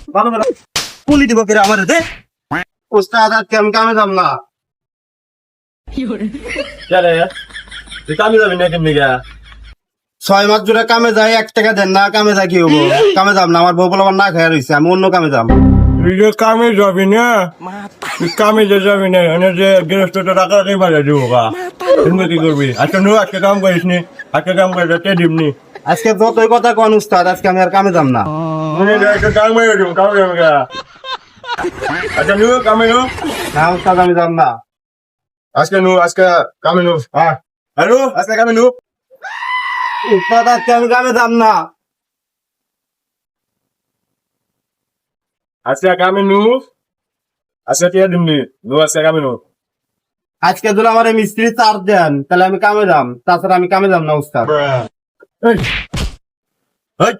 ভালো ভালো পুলি দিব কেরে আমার দে উস্তাদ আর কেমন কামে যাম না কেরে তুই কামে যাবি না কেমনি গা 6 মাস জুড়ে কামে যাই 1 টাকা দেন না কামে যাই কি হবো কামে যাম না আমার বউ বলবার না খাই রইছে আমি অন্য কামে যাম তুই যে কামে যাবি না তুই কামে যে যাবি না এনে যে গৃহস্থটা টাকা দিয়ে বাজা দিব গা তুমি কি করবি আচ্ছা নো আজকে কাম করিস নি আজকে কাম করে তে দিবনি আজকে যতই কথা কোন উস্তাদ আজকে আমি আর কামে যাম না মানে একটা কাম করে দিব কাম যাবি গা আচ্ছা নো কামে নো না উস্তাদ আমি যাম না আজকে কামে নো হ্যাঁ হ্যালো আজকে কামে নো উস্তাদ আজকে আমি কামে যাম না আজকে কামে নো আজকে তে দিবনি নো আজকে কামে নো আজকে যদি আমার মিস্ত্রি চার্জ দেন তাহলে আমি কামে যাম তাছাড়া আমি কামে যাম না উস্তাদ এই এই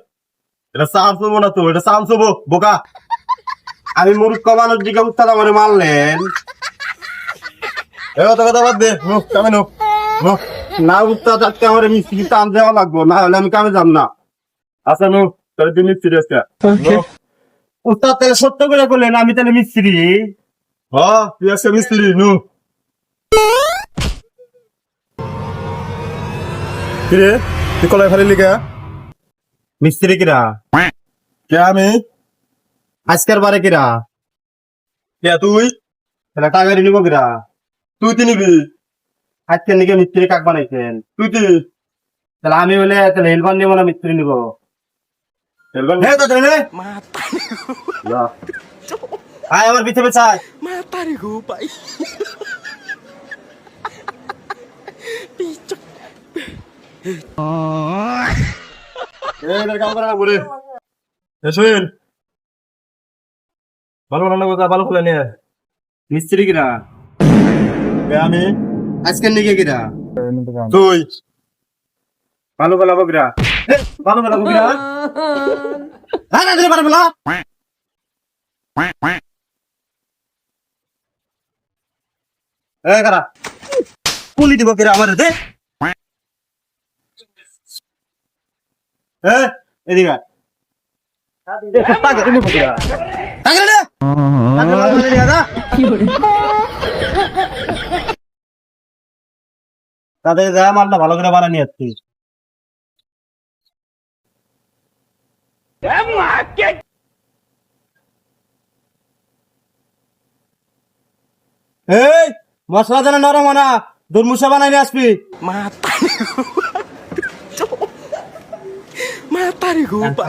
এটা সামসো না তো এটা সামসো বোকা আমি মূর্খ মানুষ দিকে উস্তাদ আমার মারলেন এই কথা বাদ দে নো কামে নো নো না উস্তাদ আজকে আমার মিস্ত্রি চার্জ দেওয়া লাগবো না হলে আমি কামে যাম না আচ্ছা নো তোর দিন সিরিয়াসটা উস্তাদ তাহলে সত্য করে বললেন আমি তাহলে মিস্ত্রি হ্যাঁ তুই আজকে মিস্ত্রি নো কিরে তুই কলাই ফালি লিখা মিস্ত্রি কিরা কে আমি আজকের বারে কিরা কে তুই তাহলে টাকা নিব কিরা তুই তো নিবি আজকে নাকি মিস্ত্রি কাক বানাইছেন তুই তো তাহলে আমি বলে তাহলে হেলবান নিবো না মিস্ত্রি নিব হেলবান হে তো তাহলে আয় আমার পিছনে চাই Matari ko pa. Pichok. এই কাম করা বলে এসেন ভালো রান্না করতে ভালো খুলে নিয়ে মিস্ত্রি কিরা কে আমি আজকের নাকি কিরা তুই ভালো বলাবো কিরা ভালো বলাবো কিরা হ্যাঁ না দিলে পারে বলা এ কারা পুলি দিব কিরা আমার দে এ এদিকে টাকা নিব কিরা টাকা দে টাকা মানে দিয়া দা তাদের যা মালটা ভালো করে বানানি আসছি এই মশলা যেন নরম না দুর্মুষা বানাই নিয়ে আসবি Matari ko. Matari ko pa.